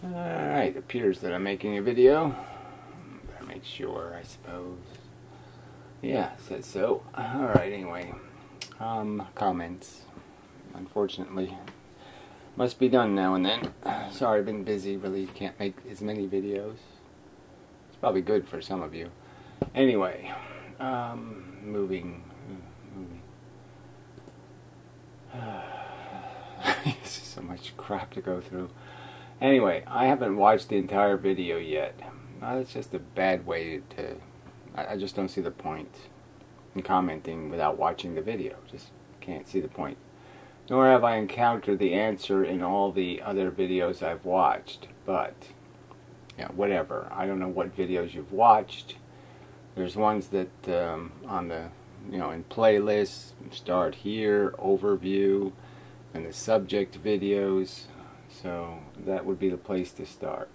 Alright, it appears that I'm making a video. Better make sure, I suppose. Yeah, it says so. Alright, anyway. Comments. Unfortunately. Must be done now and then. Sorry, I've been busy. Really can't make as many videos. It's probably good for some of you. Anyway. Moving. This is so much crap to go through. Anyway, I haven't watched the entire video yet. It's just a bad way to... I just don't see the point in commenting without watching the video. Just can't see the point. Nor have I encountered the answer in all the other videos I've watched. But, yeah, whatever. I don't know what videos you've watched. There's ones that on the, in playlists, start here, overview, and the subject videos. So that would be the place to start.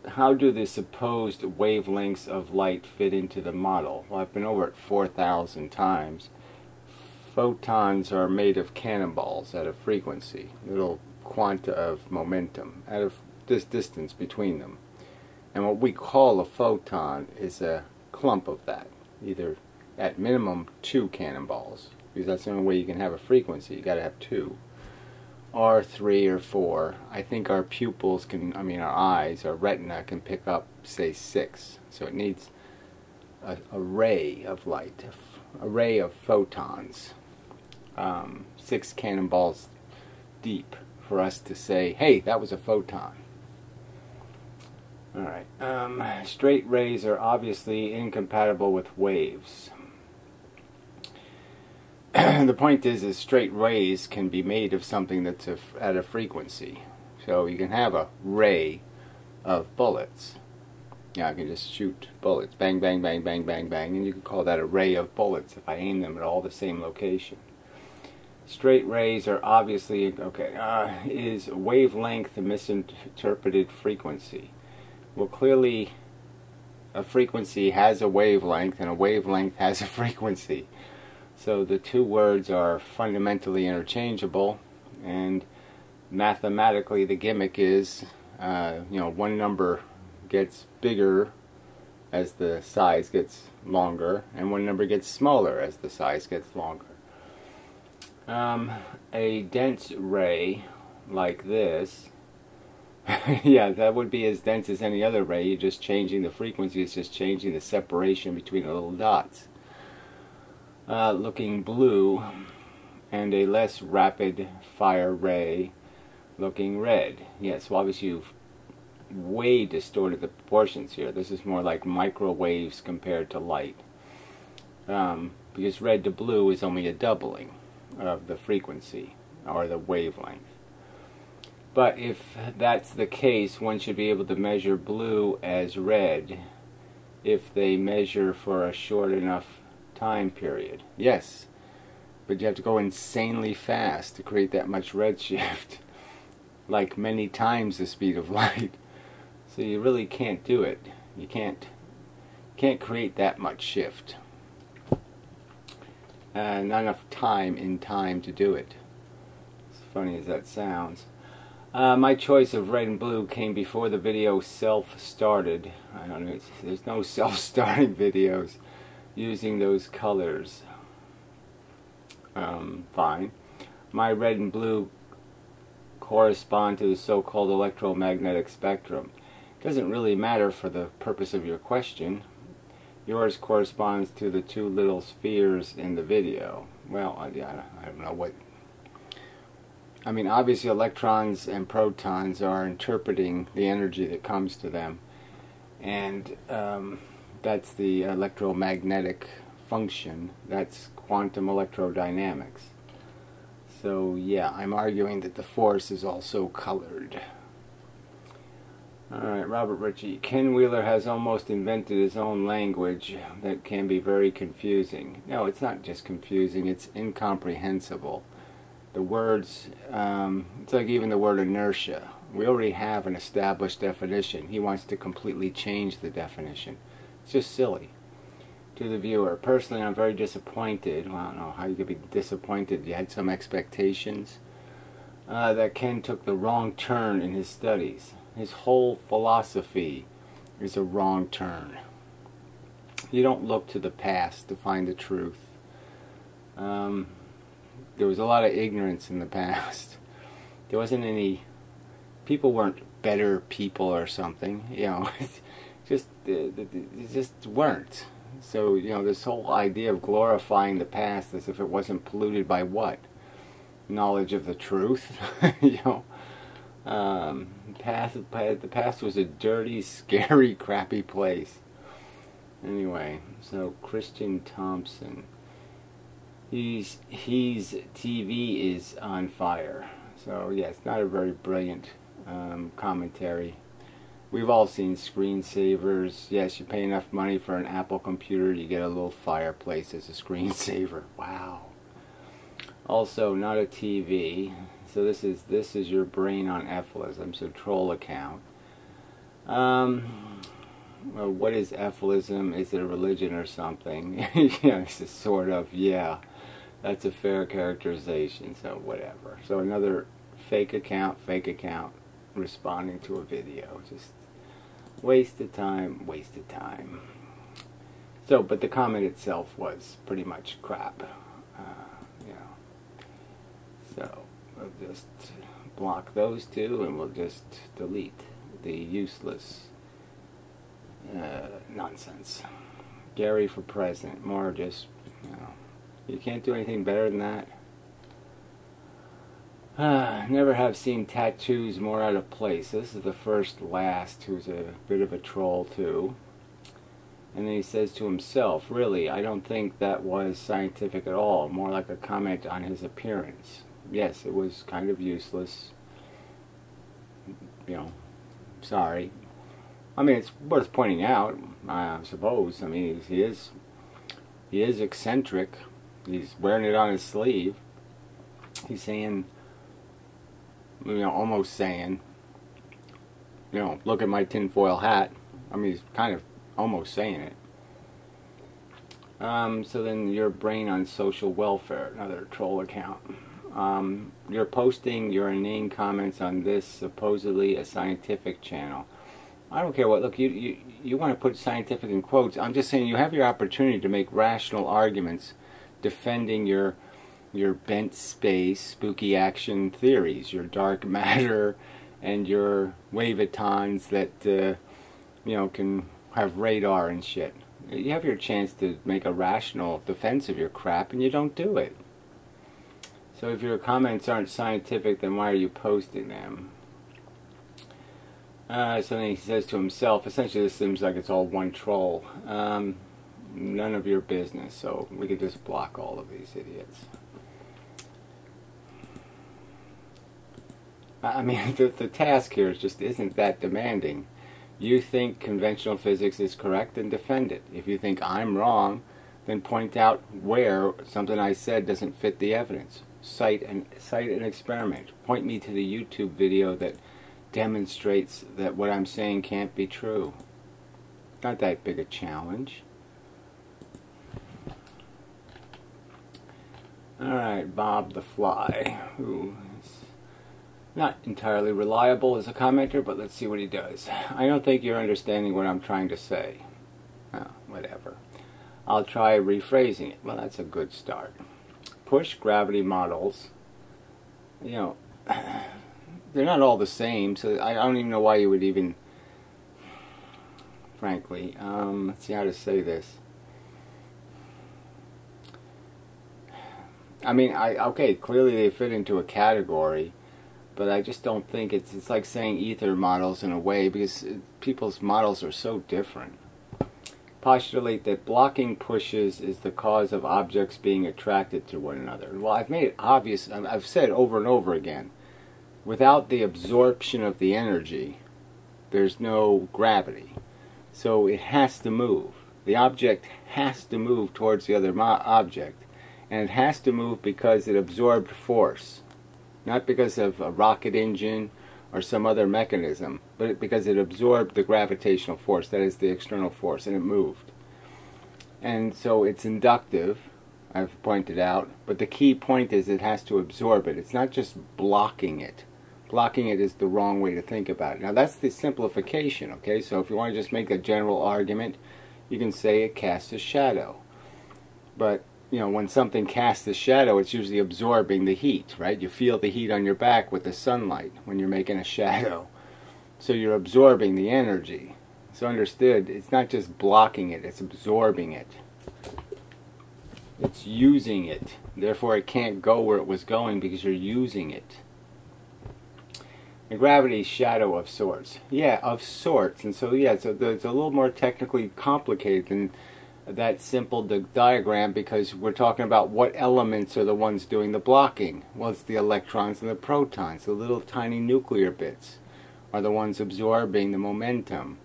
How do the supposed wavelengths of light fit into the model? Well, I've been over it 4,000 times. Photons are made of cannonballs at a frequency, little quanta of momentum at a this distance between them. And what we call a photon is a clump of that, either at minimum 2 cannonballs, because that's the only way you can have a frequency. You got to have 2. Or 3 or 4. I think our pupils can, our eyes, our retina can pick up, say, 6. So it needs a ray of light, a ray of photons, 6 cannonballs deep for us to say, hey, that was a photon. Alright, straight rays are obviously incompatible with waves. The point is straight rays can be made of something that's at a frequency. So you can have a ray of bullets. I can just shoot bullets. Bang, bang, bang, bang, bang, bang. And you can call that a ray of bullets if I aim them at all the same location. Straight rays are obviously... is wavelength a misinterpreted frequency? Well, clearly a frequency has a wavelength and a wavelength has a frequency. So the two words are fundamentally interchangeable, and mathematically the gimmick is, one number gets bigger as the size gets longer, and one number gets smaller as the size gets longer. A dense ray like this, yeah, that would be as dense as any other ray. You're just changing the frequency, it's just changing the separation between the little dots. Looking blue, and a less rapid fire ray looking red. Yes, well, obviously you've way distorted the proportions here. This is more like microwaves compared to light. Because red to blue is only a doubling of the frequency, or the wavelength. But if that's the case, one should be able to measure blue as red if they measure for a short enough time period. Yes, but you have to go insanely fast to create that much redshift, like many times the speed of light. So you really can't do it. You can't create that much shift. Not enough time to do it. As funny as that sounds. My choice of red and blue came before the video self-started. I don't know, there's no self-starting videos using those colors. Fine. My red and blue correspond to the so-called electromagnetic spectrum. It doesn't really matter for the purpose of your question. Yours corresponds to the 2 little spheres in the video. Well, I don't know what... obviously electrons and protons are interpreting the energy that comes to them. And that's the electromagnetic function. That's quantum electrodynamics. So yeah, I'm arguing that the force is also colored. Alright, Robert Ritchie. Ken Wheeler has almost invented his own language that can be very confusing. No, it's not just confusing, it's incomprehensible. The words, it's like even the word inertia. We already have an established definition. He wants to completely change the definition. It's just silly. To the viewer, personally, I'm very disappointed. Well, I don't know how you could be disappointed. You had some expectations. that Ken took the wrong turn in his studies. His whole philosophy is a wrong turn. You don't look to the past to find the truth. There was a lot of ignorance in the past. There wasn't any... People weren't better people or something, you know. They just weren't. So, you know, this whole idea of glorifying the past as if it wasn't polluted by what? Knowledge of the truth, you know. The past was a dirty, scary, crappy place. Anyway, so Christian Thompson, his TV is on fire. So yeah, it's not a very brilliant commentary. We've all seen screensavers. Yes, you pay enough money for an Apple computer, you get a little fireplace as a screensaver. Wow. Also, not a TV. So this is your brain on Ephilism. So troll account. Well, what is Ephilism? Is it a religion or something? Yeah, it's a sort of, yeah. That's a fair characterization, so whatever. So another fake account responding to a video. Just waste of time, waste of time. So, but the comment itself was pretty much crap. You know. So, we'll just block those two and we'll just delete the useless nonsense. Gary for president. More just, you know, you can't do anything better than that. Never have seen tattoos more out of place. This is the first last who's a bit of a troll too. And then he says to himself, really, I don't think that was scientific at all. More like a comment on his appearance. Yes, it was kind of useless. You know, sorry. I mean, it's worth pointing out, I suppose. I mean, he is eccentric. He's wearing it on his sleeve. He's saying, you know, almost saying, you know, look at my tinfoil hat. I mean, he's kind of almost saying it. So then your brain on social welfare, another troll account. You're posting your inane comments on this supposedly a scientific channel. I don't care what, look, you want to put scientific in quotes. I'm just saying you have your opportunity to make rational arguments defending your bent space, spooky action theories, your dark matter, and your wavitons that, you know, can have radar and shit. You have your chance to make a rational defense of your crap, and you don't do it. So if your comments aren't scientific, then why are you posting them? So then he says to himself, essentially this seems like it's all one troll. None of your business, so we could just block all of these idiots. I mean, the task here just isn't that demanding. You think conventional physics is correct, then defend it. If you think I'm wrong, then point out where something I said doesn't fit the evidence. Cite an experiment. Point me to the YouTube video that demonstrates that what I'm saying can't be true. Not that big a challenge. Alright, Bob the Fly, who is not entirely reliable as a commenter, but let's see what he does. I don't think you're understanding what I'm trying to say. Oh, whatever. I'll try rephrasing it. Well, that's a good start. Push gravity models, you know, they're not all the same, so I don't even know why you would even, frankly, let's see how to say this. I mean, okay, clearly they fit into a category, but I just don't think it's like saying ether models in a way, because people's models are so different. Postulate that blocking pushes is the cause of objects being attracted to one another. Well, I've made it obvious, I've said it over and over again, without the absorption of the energy, there's no gravity. So it has to move. The object has to move towards the other object. And it has to move because it absorbed force. Not because of a rocket engine or some other mechanism, but because it absorbed the gravitational force, that is the external force, and it moved. And so it's inductive, I've pointed out. But the key point is it has to absorb it. It's not just blocking it. Blocking it is the wrong way to think about it. Now that's the simplification, okay? So if you want to just make a general argument, you can say it casts a shadow. But, you know, when something casts a shadow, it's usually absorbing the heat, right? You feel the heat on your back with the sunlight when you're making a shadow. So you're absorbing the energy. So understood, it's not just blocking it, it's absorbing it. It's using it. Therefore it can't go where it was going because you're using it. And gravity is shadow of sorts. Yeah, of sorts. And so, yeah, so it's a little more technically complicated than that simple diagram, because we're talking about what elements are the ones doing the blocking. Well, it's the electrons and the protons. The little tiny nuclear bits are the ones absorbing the momentum.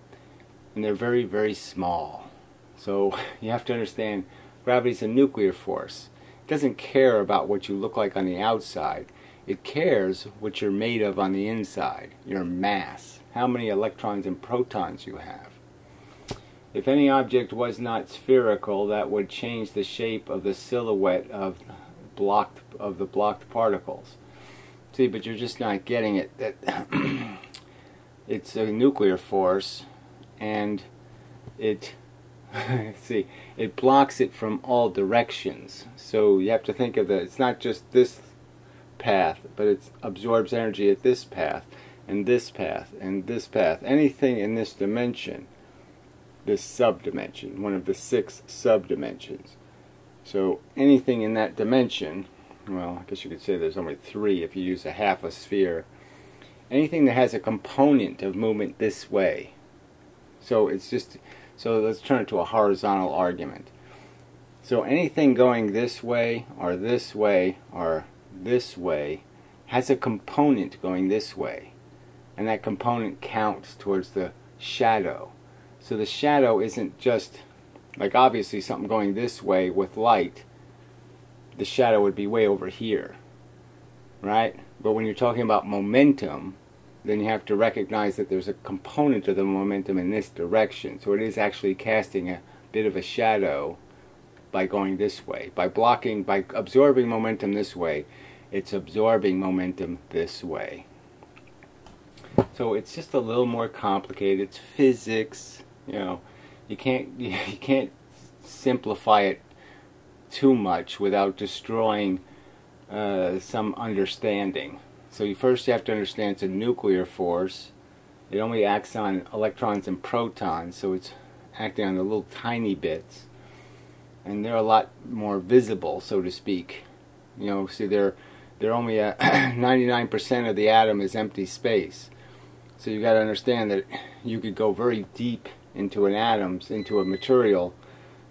And they're very, very small. So you have to understand, gravity is a nuclear force. It doesn't care about what you look like on the outside. It cares what you're made of on the inside, your mass, how many electrons and protons you have. If any object was not spherical, that would change the shape of the silhouette of the blocked particles. See, but you're just not getting it. That it's a nuclear force, and it see, it blocks it from all directions. So you have to think of it. It's not just this path, but it absorbs energy at this path, and this path, and this path. Anything in this dimension, this subdimension, one of the 6 subdimensions. So anything in that dimension, well, I guess you could say there's only 3 if you use a half a sphere. Anything that has a component of movement this way. So it's just, so let's turn it to a horizontal argument. So anything going this way, or this way, or this way, has a component going this way, and that component counts towards the shadow. So the shadow isn't just, like, obviously something going this way with light, the shadow would be way over here, right? But when you're talking about momentum, then you have to recognize that there's a component of the momentum in this direction. So it is actually casting a bit of a shadow by going this way. By blocking, by absorbing momentum this way, it's absorbing momentum this way. So it's just a little more complicated. It's physics, you know. You can't simplify it too much without destroying some understanding. So first you have to understand it's a nuclear force. It only acts on electrons and protons, so it's acting on the little tiny bits. And they're a lot more visible, so to speak. You know, see, they're only 99% of the atom is empty space. So you got to understand that you could go very deep into an atom, into a material,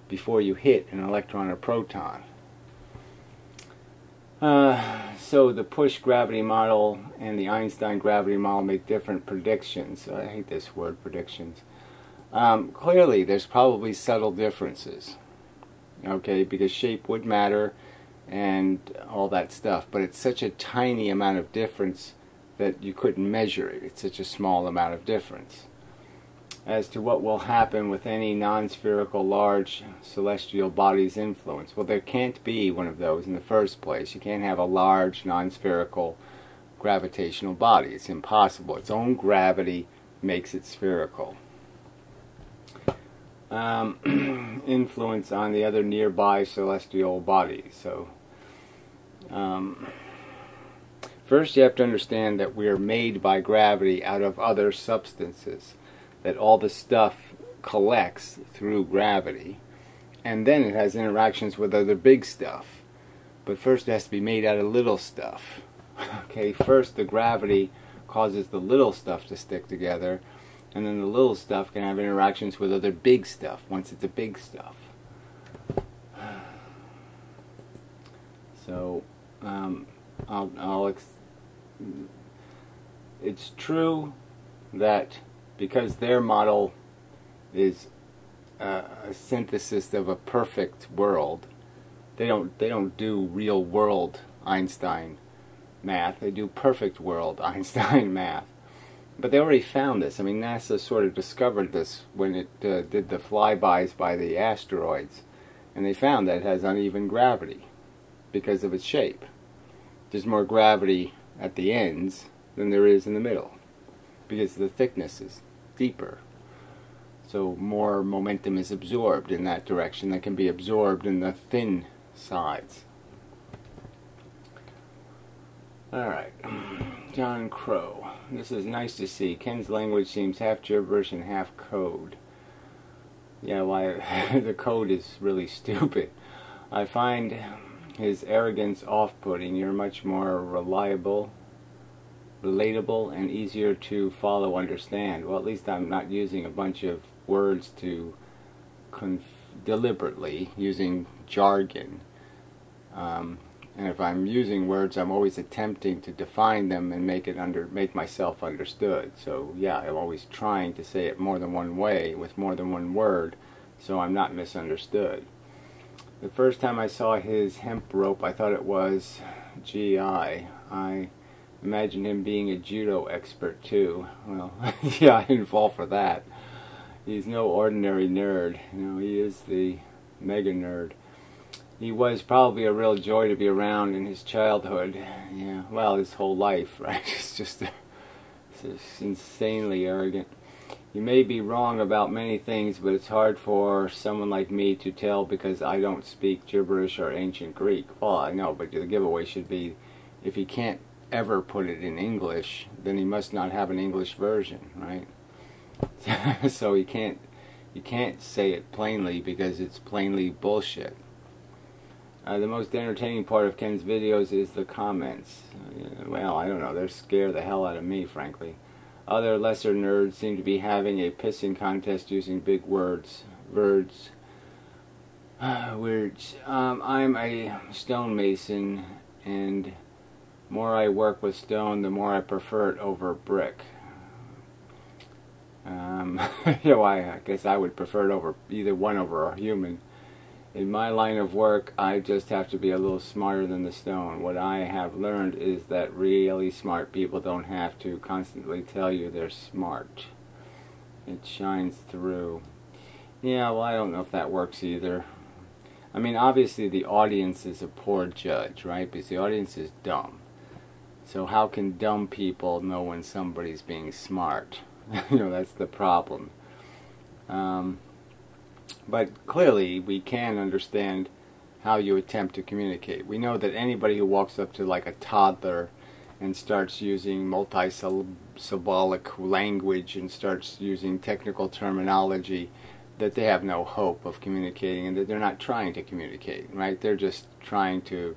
before you hit an electron or proton. So the push gravity model and the Einstein gravity model make different predictions. I hate this word, predictions. Clearly, there's probably subtle differences. Okay, because shape would matter and all that stuff, but it's such a tiny amount of difference that you couldn't measure it. It's such a small amount of difference. As to what will happen with any non-spherical large celestial body's influence, well, there can't be one of those in the first place. You can't have a large non-spherical gravitational body. It's impossible. Its own gravity makes it spherical. Influence on the other nearby celestial bodies. So first you have to understand that we are made by gravity out of other substances, that all the stuff collects through gravity, and then it has interactions with other big stuff. But first it has to be made out of little stuff. Okay, first the gravity causes the little stuff to stick together, and then the little stuff can have interactions with other big stuff once it's a big stuff. So it's true that because their model is a synthesis of a perfect world, they don't do real world Einstein math. They do perfect world Einstein math. But they already found this. I mean, NASA sort of discovered this when it did the flybys by the asteroids And they found that it has uneven gravity because of its shape. There's more gravity at the ends than there is in the middle because the thickness is deeper. So more momentum is absorbed in that direction that can be absorbed in the thin sides. Alright, John Crow. This is nice to see. Ken's language seems half gibberish and half code. Yeah, why the code is really stupid. I find his arrogance off-putting. You're much more relatable, and easier to follow, understand. Well, at least I'm not using a bunch of words to deliberately using jargon. And if I'm using words, I'm always attempting to define them and make myself understood. So yeah, I'm always trying to say it more than one way with more than one word, so I'm not misunderstood. The first time I saw his hemp rope, I thought it was GI. I imagined him being a judo expert too. Well, yeah, I didn't fall for that. He's no ordinary nerd. You know, he is the mega nerd. He was probably a real joy to be around in his childhood. Yeah, well, his whole life, right? It's just insanely arrogant. You may be wrong about many things, but it's hard for someone like me to tell because I don't speak gibberish or ancient Greek. Well, I know, but the giveaway should be, if he can't ever put it in English, then he must not have an English version, right? So you can't say it plainly because it's plainly bullshit. The most entertaining part of Ken's videos is the comments. Well, I don't know, they scare the hell out of me, frankly. Other lesser nerds seem to be having a pissing contest using big words. Words. I'm a stonemason, and more I work with stone, the more I prefer it over brick. You know, I guess I would prefer it over either one over a human. In my line of work, I just have to be a little smarter than the stone. What I have learned is that really smart people don't have to constantly tell you they're smart. It shines through. Yeah, well, I don't know if that works either. I mean, obviously the audience is a poor judge, right? Because the audience is dumb. So how can dumb people know when somebody's being smart? You know, that's the problem. But clearly, we can understand how you attempt to communicate. We know that anybody who walks up to like a toddler and starts using multi-syllabolic language and starts using technical terminology, that they have no hope of communicating and that they're not trying to communicate, right? They're just trying to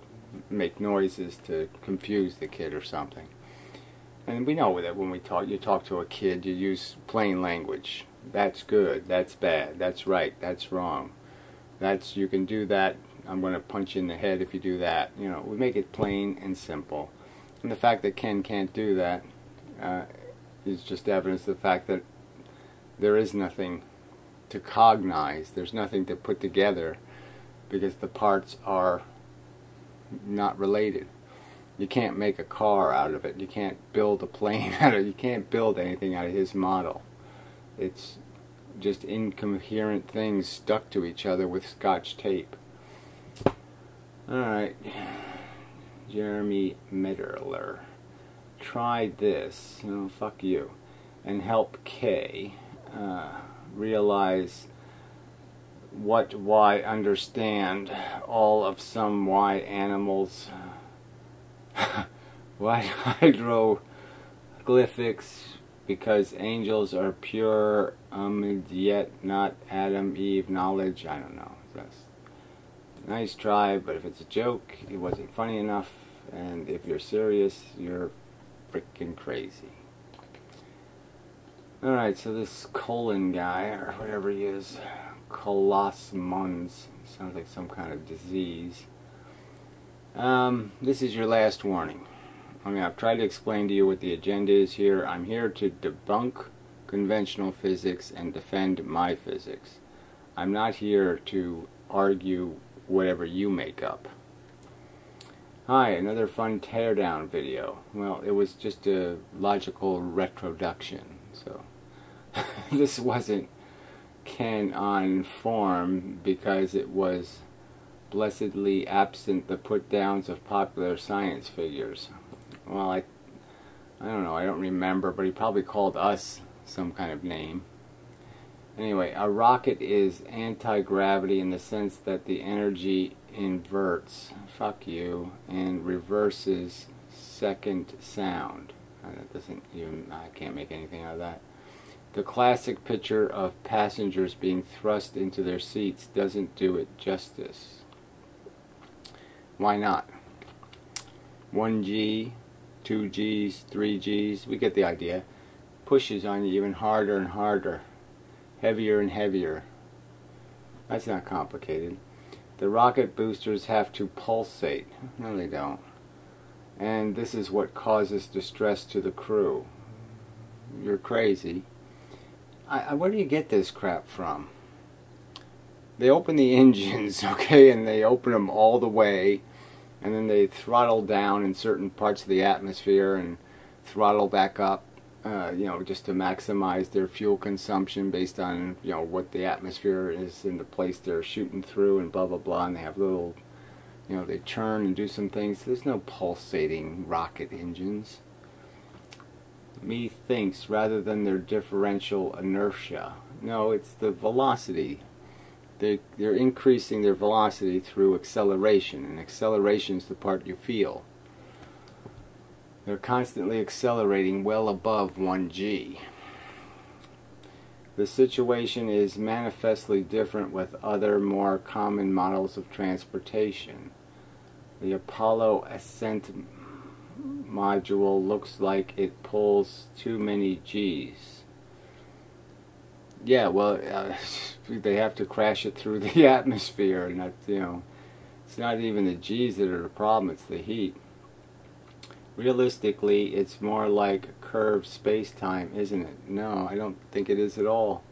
make noises to confuse the kid or something. And we know that when you talk to a kid, you use plain language. That's good, that's bad, that's right, that's wrong. You can do that, I'm going to punch you in the head if you do that. You know, we make it plain and simple. And the fact that Ken can't do that is just evidence of the fact that there is nothing to cognize, there's nothing to put together, because the parts are not related. You can't make a car out of it, you can't build a plane out of it, you can't build anything out of his model. It's just incoherent things stuck to each other with Scotch tape. Alright, Jeremy Medlerler. Try this, fuck you, and help K realize why understand all of some why animals why hieroglyphics, because angels are pure, yet not Adam, Eve, knowledge. I don't know. That's nice try, but if it's a joke, it wasn't funny enough, and if you're serious, you're freaking crazy. Alright, so this colon guy, or whatever he is, Colosmons, sounds like some kind of disease. This is your last warning. I mean, I've tried to explain to you what the agenda is here. I'm here to debunk conventional physics and defend my physics. I'm not here to argue whatever you make up. Hi, another fun teardown video. Well, it was just a logical retroduction, so this wasn't Ken on form because it was blessedly absent the put-downs of popular science figures. Well, I don't know, I don't remember, but he probably called us some kind of name. Anyway, a rocket is anti-gravity in the sense that the energy inverts, fuck you, and reverses second sound. That doesn't even, I can't make anything out of that. The classic picture of passengers being thrust into their seats doesn't do it justice. Why not? 1G, 2Gs, 3Gs, we get the idea. Pushes on you even harder and harder. Heavier and heavier. That's not complicated. The rocket boosters have to pulsate. No, they don't. And this is what causes distress to the crew. You're crazy. Where do you get this crap from? They open the engines, okay, and they open them all the way, and then they throttle down in certain parts of the atmosphere and throttle back up, you know, just to maximize their fuel consumption based on, you know, what the atmosphere is in the place they're shooting through and blah, blah, blah, and they have little, you know, they turn and do some things. There's no pulsating rocket engines. Methinks rather than their differential inertia. No, it's the velocity. They're increasing their velocity through acceleration, and acceleration is the part you feel. They're constantly accelerating well above 1G. The situation is manifestly different with other more common models of transportation. The Apollo Ascent module looks like it pulls too many G's. Yeah, well, they have to crash it through the atmosphere, and that's, you know, it's not even the G's that are the problem, it's the heat. Realistically, it's more like curved space-time, isn't it? No, I don't think it is at all.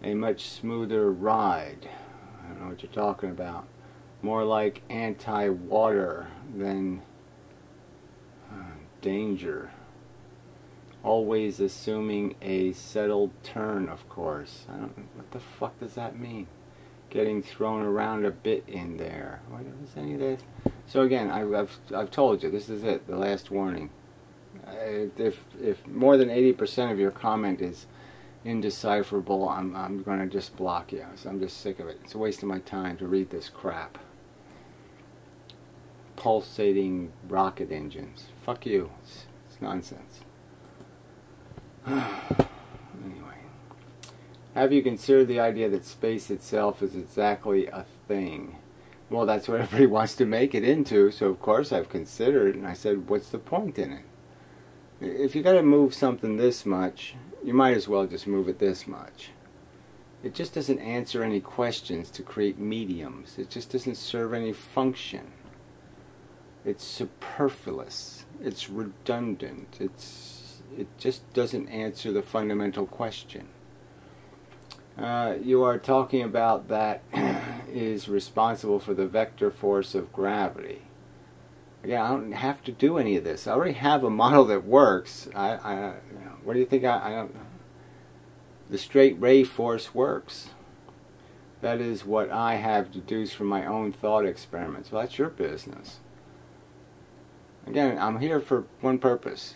A much smoother ride. I don't know what you're talking about. More like anti-water than danger. Always assuming a settled turn, of course. I don't know, what the fuck does that mean? Getting thrown around a bit in there. What was any of this? So again, I've told you, this is it, the last warning. If more than 80% of your comment is indecipherable, I'm going to just block you. So I'm just sick of it. It's a waste of my time to read this crap. Pulsating rocket engines. Fuck you. It's nonsense. Anyway, have you considered the idea that space itself is exactly a thing? Well, that's what everybody wants to make it into, so of course I've considered, and I said, what's the point in it? If you got to move something this much, you might as well just move it this much. It just doesn't answer any questions to create mediums. It just doesn't serve any function. It's superfluous. It's redundant. It just doesn't answer the fundamental question. You are talking about that is responsible for the vector force of gravity. Again, I don't have to do any of this. I already have a model that works. You know, what do you think? I don't. The straight ray force works. That is what I have deduced from my own thought experiments. Well, that's your business. Again, I'm here for one purpose.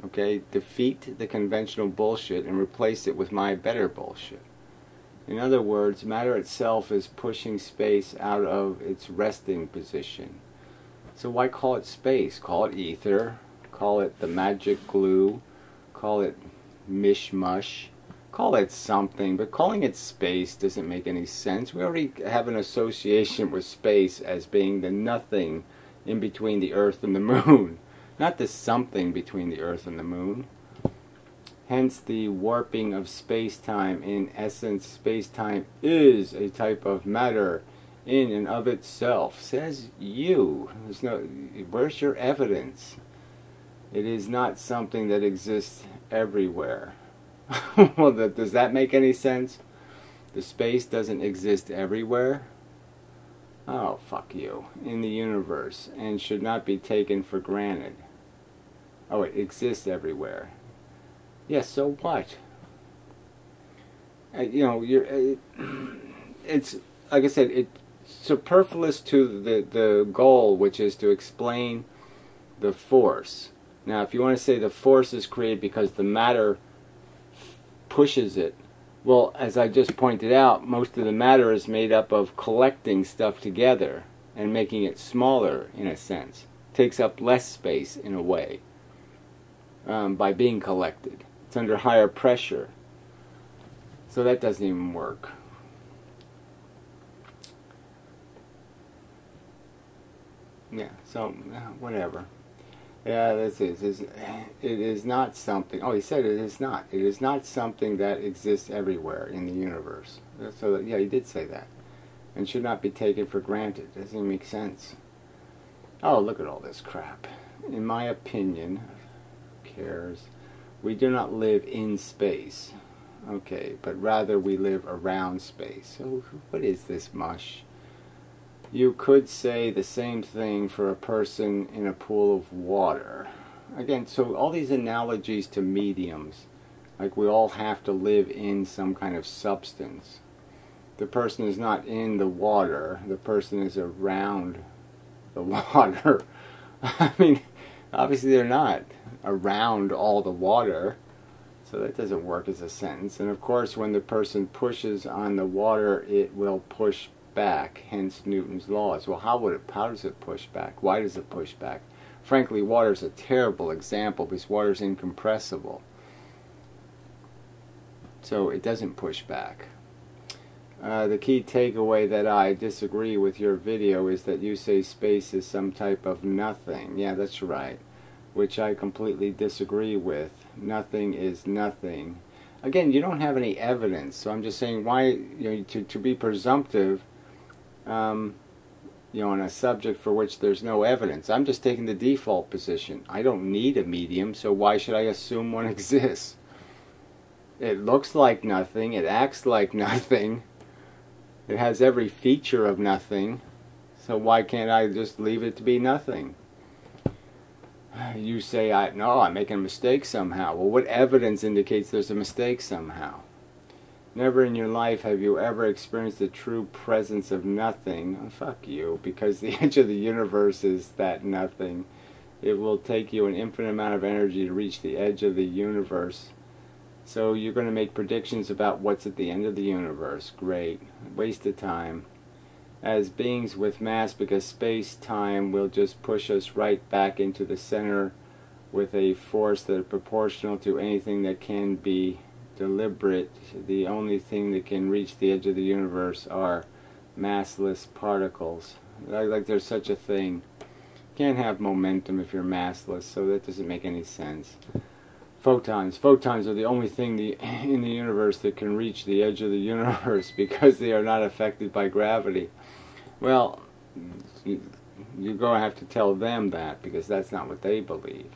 Okay, defeat the conventional bullshit and replace it with my better bullshit. In other words, matter itself is pushing space out of its resting position. So why call it space? Call it ether, call it the magic glue, call it mishmush, call it something, but calling it space doesn't make any sense. We already have an association with space as being the nothing in between the Earth and the Moon, not the something between the Earth and the Moon. Hence the warping of space-time. In essence, space-time is a type of matter in and of itself. Says you. There's no. Where's your evidence? It is not something that exists everywhere. Well, does that make any sense? The space doesn't exist everywhere? Oh, fuck you. In the universe, and should not be taken for granted. Oh, it exists everywhere. Yes, so what? You know, it's like I said. superfluous to the goal, which is to explain the force. Now, if you want to say the force is created because the matter pushes it, well, as I just pointed out, most of the matter is made up of collecting stuff together and making it smaller, in a sense. It takes up less space, in a way, by being collected. It's under higher pressure. So that doesn't even work. Yeah, so, whatever. Yeah, this is. It is not something. Oh, he said it is not. It is not something that exists everywhere in the universe. So, yeah, he did say that. And should not be taken for granted. Doesn't even make sense. Oh, look at all this crap. In my opinion, who cares? We do not live in space. Okay, but rather we live around space. So, what is this mush? You could say the same thing for a person in a pool of water. Again, so all these analogies to mediums, like we all have to live in some kind of substance. The person is not in the water, the person is around the water. I mean, obviously they're not around all the water, so that doesn't work as a sentence. And of course, when the person pushes on the water, it will push back, hence Newton's laws. Well, how does it push back? Why does it push back? Frankly, water is a terrible example because water is incompressible. So it doesn't push back. The key takeaway that I disagree with your video is that you say space is some type of nothing. Yeah, that's right. Which I completely disagree with. Nothing is nothing. Again, you don't have any evidence, so I'm just saying why, to be presumptive, on a subject for which there's no evidence. I'm just taking the default position. I don't need a medium, so why should I assume one exists? It looks like nothing, it acts like nothing, it has every feature of nothing, so why can't I just leave it to be nothing? You say, no, I'm making a mistake somehow. Well, what evidence indicates there's a mistake somehow? Never in your life have you ever experienced the true presence of nothing. Oh, fuck you, because the edge of the universe is that nothing. It will take you an infinite amount of energy to reach the edge of the universe. So you're going to make predictions about what's at the end of the universe. Great. Waste of time. As beings with mass, because space-time will just push us right back into the center with a force that is proportional to anything that can be deliberate. The only thing that can reach the edge of the universe are massless particles. Like there's such a thing. You can't have momentum if you're massless, so that doesn't make any sense. Photons. Photons are the only thing in the universe that can reach the edge of the universe because they are not affected by gravity. Well, you're going to have to tell them that because that's not what they believe.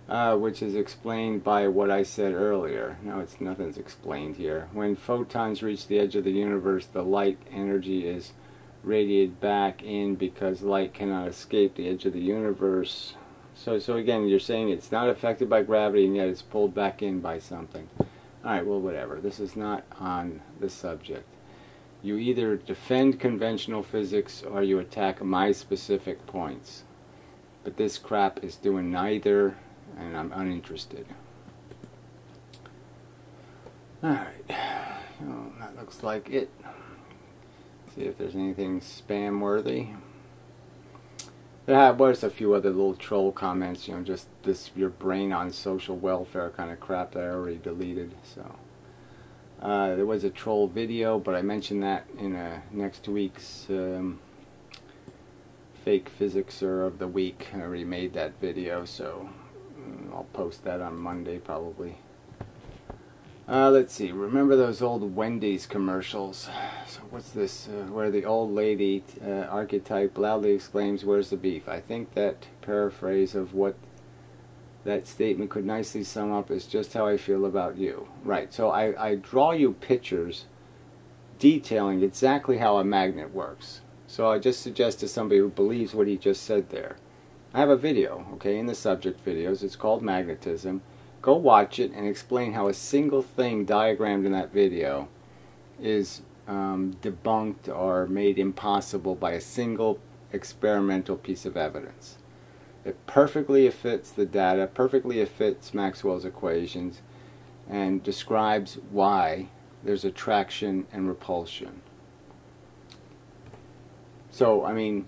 Which is explained by what I said earlier. No, nothing's explained here. When photons reach the edge of the universe, the light energy is radiated back in because light cannot escape the edge of the universe. So again, you're saying it's not affected by gravity and yet it's pulled back in by something. Alright, well, whatever. This is not on the subject. You either defend conventional physics or you attack my specific points. But this crap is doing neither, and I'm uninterested. Alright, well, that looks like it. See if there's anything spam worthy. There's a few other little troll comments, just this your brain on social welfare kind of crap that I already deleted. So there was a troll video, but I mentioned that in next week's Fake Physicser of the Week. I already made that video, so I'll post that on Monday probably. Let's see, remember those old Wendy's commercials? So what's this, where the old lady archetype loudly exclaims, "Where's the beef?" I think that paraphrase of what that statement could nicely sum up is just how I feel about you. Right, so I draw you pictures detailing exactly how a magnet works. So I just suggest to somebody who believes what he just said there. I have a video, okay, in the subject videos. It's called Magnetism. Go watch it and explain how a single thing diagrammed in that video is debunked or made impossible by a single experimental piece of evidence. It perfectly fits the data, perfectly fits Maxwell's equations, and describes why there's attraction and repulsion. So, I mean,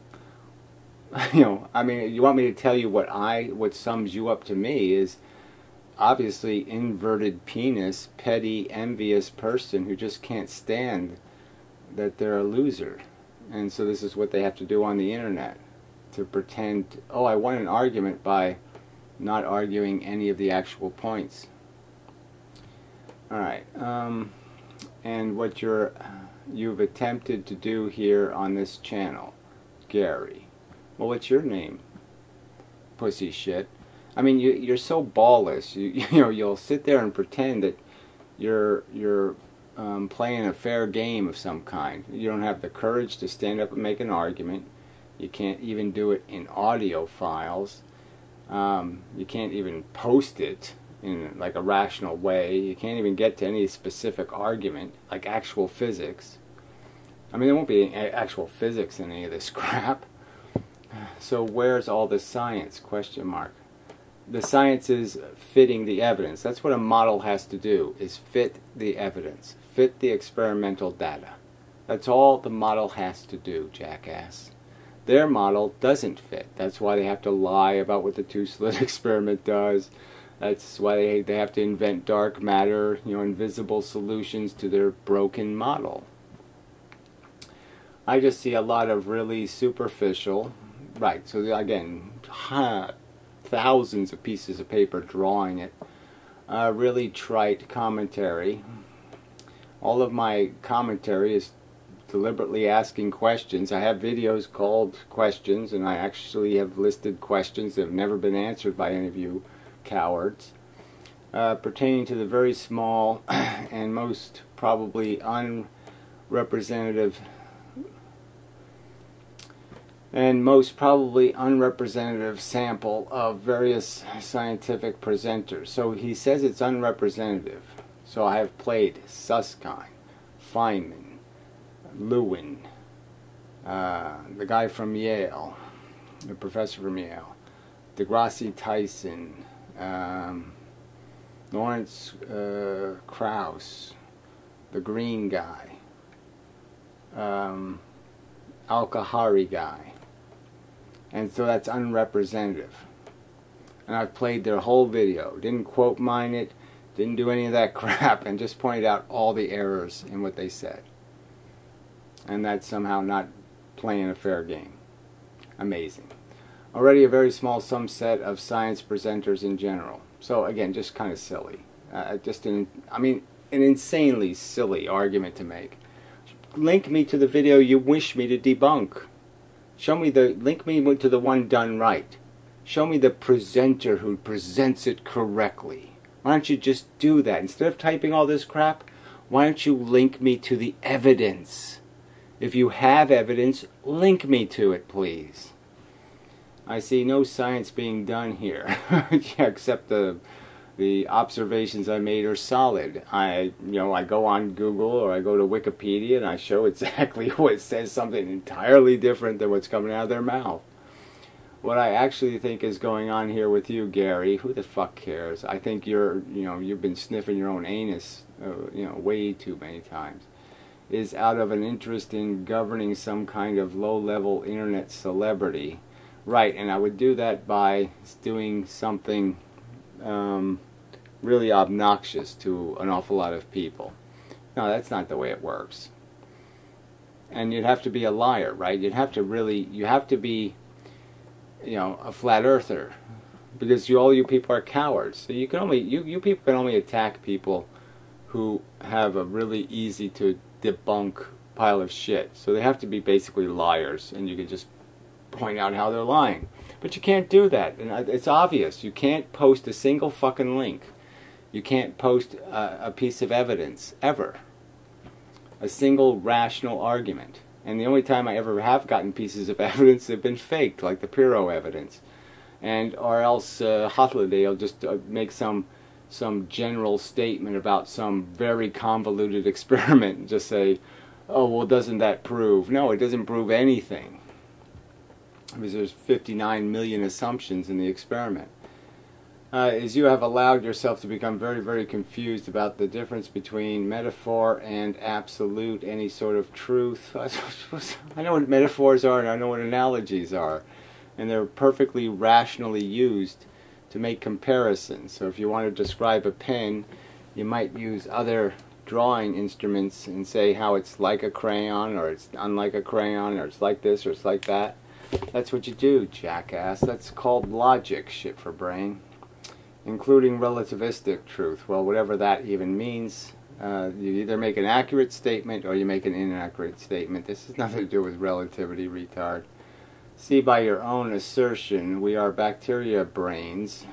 you want me to tell you what sums you up to me is obviously inverted penis, petty, envious person who just can't stand that they're a loser. And so this is what they have to do on the internet, to pretend, oh, I won an argument by not arguing any of the actual points. Alright, and what you've attempted to do here on this channel, Gary. Well, what's your name? Pussy shit. I mean, you're so ballless. You'll sit there and pretend that you're playing a fair game of some kind. You don't have the courage to stand up and make an argument. You can't even do it in audio files. You can't even post it in like a rational way. You can't even get to any specific argument, like actual physics. I mean, there won't be any actual physics in any of this crap. So where's all the science? Question mark. The science is fitting the evidence. That's what a model has to do, is fit the evidence, fit the experimental data. That's all the model has to do, jackass. Their model doesn't fit. That's why they have to lie about what the two-slit experiment does. That's why they have to invent dark matter, invisible solutions to their broken model. I just see a lot of really superficial, right, so again, thousands of pieces of paper drawing it, really trite commentary. All of my commentary is deliberately asking questions. I have videos called questions, and I actually have listed questions that have never been answered by any of you cowards, pertaining to the very small and most probably unrepresentative sample of various scientific presenters. So he says it's unrepresentative. So I have played Susskind, Feynman, Lewin, the guy from Yale, the professor from Yale, deGrasse Tyson, Lawrence Krauss, the green guy, Al-Kahari guy. And so that's unrepresentative. And I've played their whole video. Didn't quote mine it, didn't do any of that crap, and just pointed out all the errors in what they said. And that's somehow not playing a fair game. Amazing. Already a very small subset of science presenters in general. So again, just kind of silly. An insanely silly argument to make. Link me to the video you wish me to debunk. Link me to the one done right. Show me the presenter who presents it correctly. Why don't you just do that? Instead of typing all this crap, why don't you link me to the evidence? If you have evidence, link me to it, please. I see no science being done here, except the observations I made are solid. I go on Google or I go to Wikipedia and I show exactly what it says, something entirely different than what's coming out of their mouth. What I actually think is going on here with you, Gary, who the fuck cares? I think you've been sniffing your own anus, way too many times, is out of an interest in governing some kind of low-level internet celebrity. Right, and I would do that by doing something really obnoxious to an awful lot of people. No, that's not the way it works. And you'd have to be a liar, right? You have to be, a flat earther, because all you people are cowards. So you people can only attack people who have a really easy to debunk pile of shit. So they have to be basically liars, and you can just point out how they're lying. But you can't do that, and it's obvious. You can't post a single fucking link. You can't post a piece of evidence, ever. A single rational argument. And the only time I ever have gotten pieces of evidence have been faked, like the Pyrrho evidence. Or else Holiday will just make some general statement about some very convoluted experiment and just say, Oh, well, doesn't that prove? No, it doesn't prove anything. Because there's 59 million assumptions in the experiment. Is you have allowed yourself to become very, very confused about the difference between metaphor and absolute, any sort of truth. I know what metaphors are and I know what analogies are. And they're perfectly rationally used to make comparisons. So if you want to describe a pen, you might use other drawing instruments and say how it's like a crayon, or it's unlike a crayon, or it's like this, or it's like that. That's what you do, jackass. That's called logic, shit for brain. Including relativistic truth. Well, whatever that even means. You either make an accurate statement or you make an inaccurate statement. This has nothing to do with relativity, retard. See, by your own assertion, we are bacteria brains.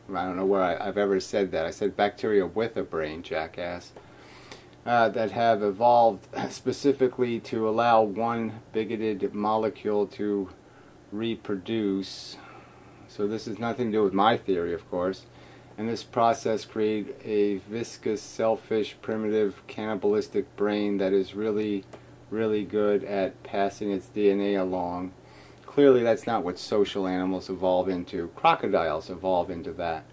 I don't know where I've ever said that. I said bacteria with a brain, jackass. That have evolved specifically to allow one bigoted molecule to reproduce. So this has nothing to do with my theory, of course. And this process creates a viscous, selfish, primitive, cannibalistic brain that is really, really good at passing its DNA along. Clearly that's not what social animals evolve into. Crocodiles evolve into that.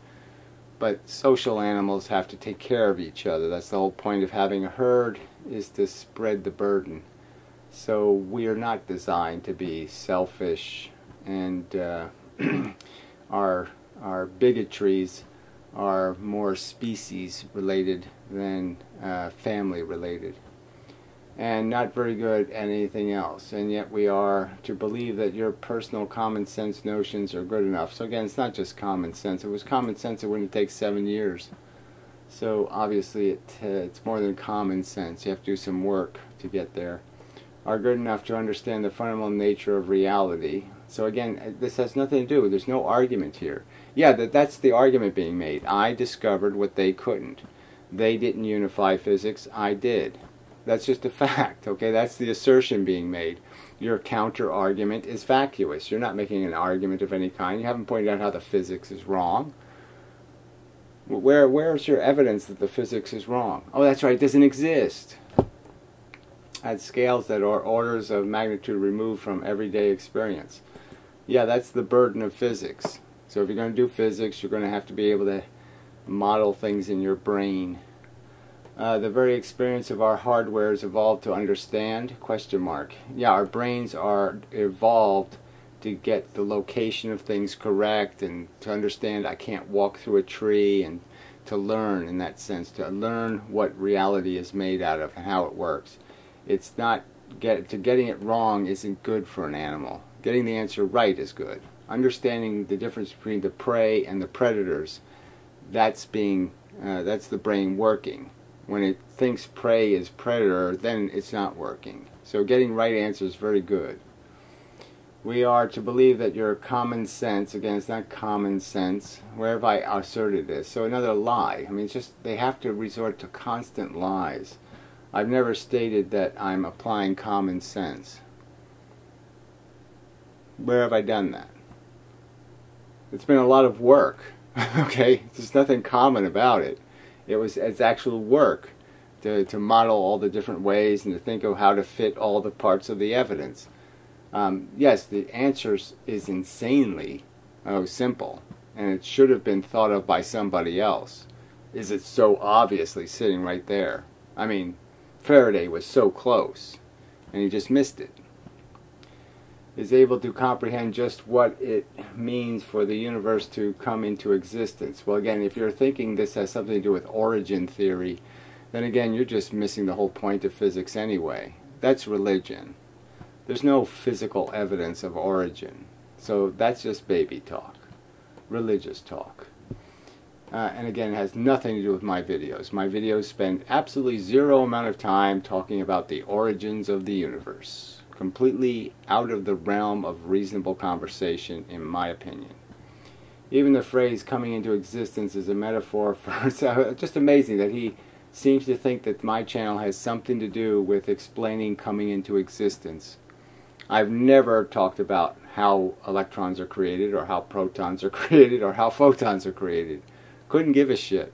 But social animals have to take care of each other. That's the whole point of having a herd, is to spread the burden. So we are not designed to be selfish, and our bigotries are more species related than family related, and not very good at anything else. And yet we are to believe that your personal common sense notions are good enough. So again, it's not just common sense. If it was common sense, it wouldn't take 7 years. So obviously it's more than common sense. You have to do some work to get there. Are good enough to understand the fundamental nature of reality. So again, this has nothing to do. There's no argument here. Yeah, that's the argument being made. I discovered what they couldn't. They didn't unify physics. I did. That's just a fact, okay? That's the assertion being made. Your counter-argument is vacuous. You're not making an argument of any kind. You haven't pointed out how the physics is wrong. Where's your evidence that the physics is wrong? Oh, that's right, it doesn't exist. At scales that are orders of magnitude removed from everyday experience. Yeah, that's the burden of physics. So if you're going to do physics, you're going to have to be able to model things in your brain. The very experience of our hardware is evolved to understand? Question mark. Yeah, our brains are evolved to get the location of things correct, and to understand I can't walk through a tree, and to learn in that sense, to learn what reality is made out of and how it works. It's not, getting it wrong isn't good for an animal. Getting the answer right is good. Understanding the difference between the prey and the predators, that's the brain working. When it thinks prey is predator, then it's not working. So getting right answers is very good. We are to believe that your common sense, again, it's not common sense. Where have I asserted this? So another lie. I mean, it's just, they have to resort to constant lies. I've never stated that I'm applying common sense. Where have I done that? It's been a lot of work, okay? There's nothing common about it. It's actual work to model all the different ways and to think of how to fit all the parts of the evidence. Yes, the answer is insanely simple, and it should have been thought of by somebody else. Is it so obviously sitting right there? I mean, Faraday was so close, and he just missed it. Is able to comprehend just what it means for the universe to come into existence. Well, again, if you're thinking this has something to do with origin theory, then again, you're just missing the whole point of physics anyway. That's religion. There's no physical evidence of origin. So that's just baby talk, religious talk. And again, it has nothing to do with my videos. My videos spend absolutely zero amount of time talking about the origins of the universe. Completely out of the realm of reasonable conversation, in my opinion. Even the phrase coming into existence is a metaphor for... So just amazing that he seems to think that my channel has something to do with explaining coming into existence. I've never talked about how electrons are created, or how protons are created, or how photons are created. Couldn't give a shit.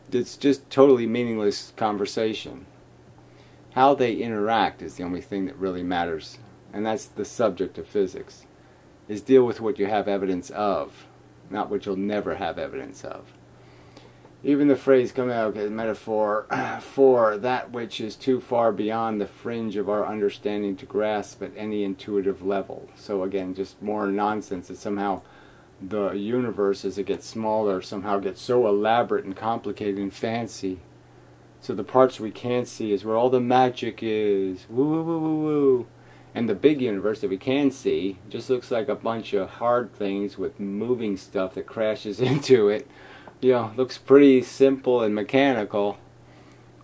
It's just totally meaningless conversation. How they interact is the only thing that really matters. And that's the subject of physics, is deal with what you have evidence of, not what you'll never have evidence of. Even the phrase coming out as metaphor for that which is too far beyond the fringe of our understanding to grasp at any intuitive level. So again, just more nonsense that somehow the universe, as it gets smaller, somehow gets so elaborate and complicated and fancy. So the parts we can't see is where all the magic is. Woo woo woo woo woo. And the big universe that we can see just looks like a bunch of hard things with moving stuff that crashes into it. You know, looks pretty simple and mechanical.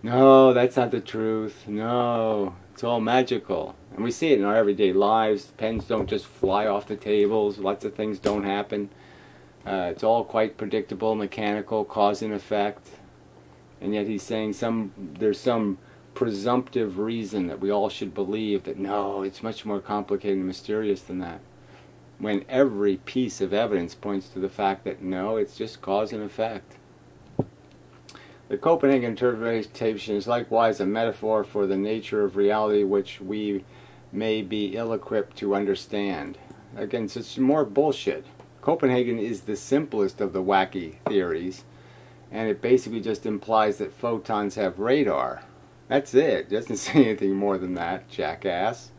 No, that's not the truth. No, it's all magical. And we see it in our everyday lives. Pens don't just fly off the tables. Lots of things don't happen. It's all quite predictable, mechanical, cause and effect. And yet he's saying there's some presumptive reason that we all should believe that no, it's much more complicated and mysterious than that. When every piece of evidence points to the fact that no, it's just cause and effect. The Copenhagen interpretation is likewise a metaphor for the nature of reality which we may be ill-equipped to understand. Again, so it's more bullshit. Copenhagen is the simplest of the wacky theories, and it basically just implies that photons have radar. That's it. It doesn't say anything more than that, jackass.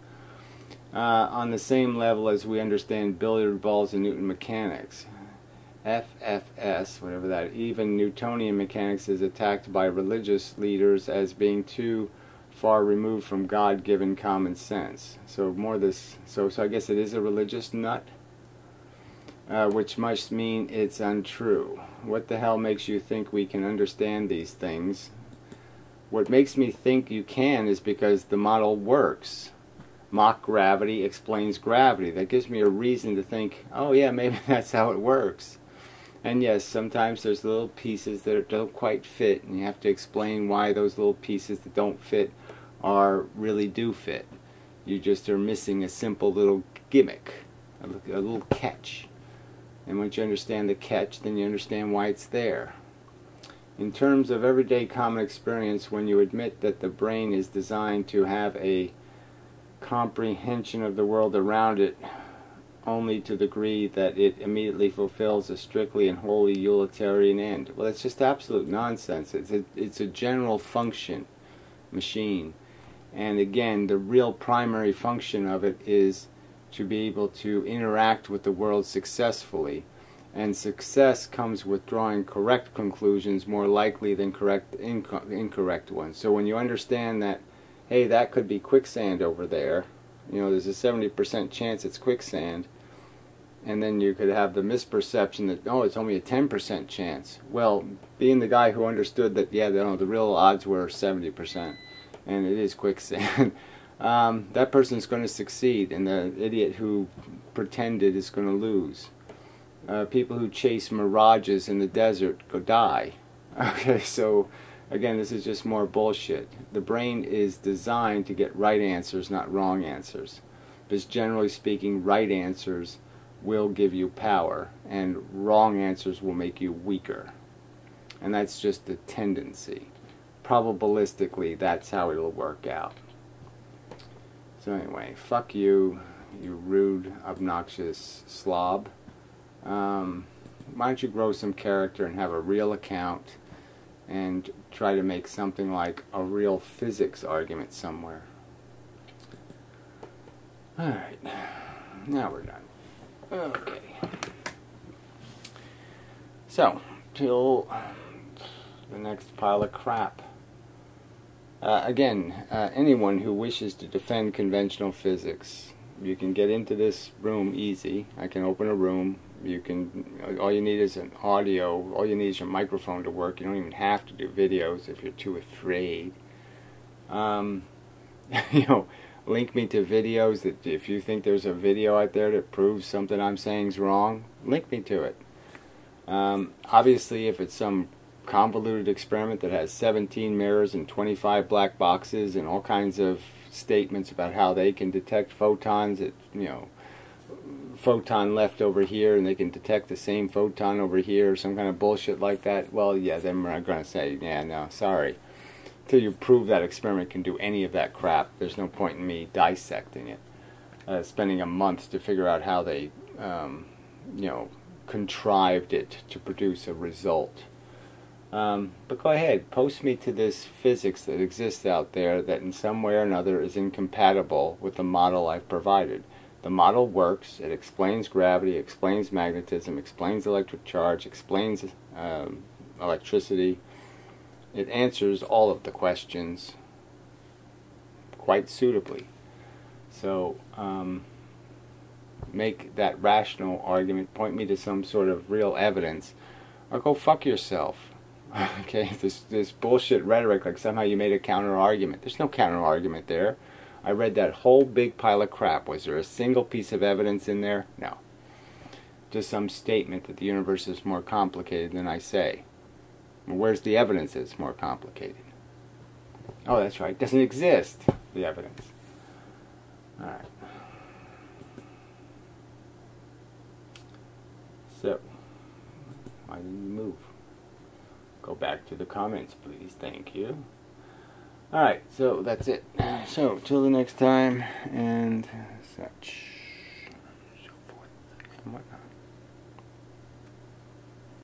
On the same level as we understand billiard balls and Newton mechanics. FFS, whatever that, even Newtonian mechanics is attacked by religious leaders as being too far removed from God-given common sense. So more this, so I guess it is a religious nut, which must mean it's untrue. What the hell makes you think we can understand these things? What makes me think you can is because the model works. Mock gravity explains gravity. That gives me a reason to think, oh yeah, maybe that's how it works. And yes, sometimes there's little pieces that don't quite fit, and you have to explain why those little pieces that don't fit really do fit. You just are missing a simple little gimmick, a little catch. And once you understand the catch, then you understand why it's there. In terms of everyday common experience, when you admit that the brain is designed to have a comprehension of the world around it only to the degree that it immediately fulfills a strictly and wholly utilitarian end. Well, it's just absolute nonsense. It's a general function machine. And again, the real primary function of it is to be able to interact with the world successfully. And success comes with drawing correct conclusions more likely than incorrect ones. So when you understand that, hey, that could be quicksand over there, you know, there's a 70% chance it's quicksand, and then you could have the misperception that, oh, it's only a 10% chance. Well, being the guy who understood that, yeah, the real odds were 70%, and it is quicksand, that person's going to succeed, and the idiot who pretended is going to lose. People who chase mirages in the desert go die. Okay, so again, this is just more bullshit. The brain is designed to get right answers, not wrong answers. Because generally speaking, right answers will give you power, and wrong answers will make you weaker. And that's just the tendency. Probabilistically, that's how it'll work out. So anyway, fuck you, you rude, obnoxious slob. Why don't you grow some character and have a real account and try to make something like a real physics argument somewhere. Alright, now we're done. Okay. So, till the next pile of crap. Again, anyone who wishes to defend conventional physics, you can get into this room easy. I can open a room. You can, all you need is an audio, all you need is your microphone to work. You don't even have to do videos if you're too afraid. You know, link me to videos that if you think there's a video out there that proves something I'm saying is wrong, link me to it. Obviously, if it's some convoluted experiment that has 17 mirrors and 25 black boxes and all kinds of statements about how they can detect photons at, you know, photon left over here and they can detect the same photon over here or some kind of bullshit like that, well, yeah, then we're going to say, yeah, no, sorry. until you prove that experiment can do any of that crap, there's no point in me dissecting it. Spending a month to figure out how they, contrived it to produce a result. But go ahead, post me to this physics that exists out there that in some way or another is incompatible with the model I've provided. The model works, it explains gravity, explains magnetism, explains electric charge, explains electricity. It answers all of the questions quite suitably. So, make that rational argument, point me to some sort of real evidence, or go fuck yourself. Okay, this bullshit rhetoric like somehow you made a counter argument. There's no counter argument there. I read that whole big pile of crap. Was there a single piece of evidence in there? No. Just some statement that the universe is more complicated than I say. Well, where's the evidence that it's more complicated? Oh, that's right. It doesn't exist, the evidence. Alright. So, why didn't you move? Go back to the comments, please. Thank you. Alright, so that's it. So, till the next time, and such, so forth, and whatnot.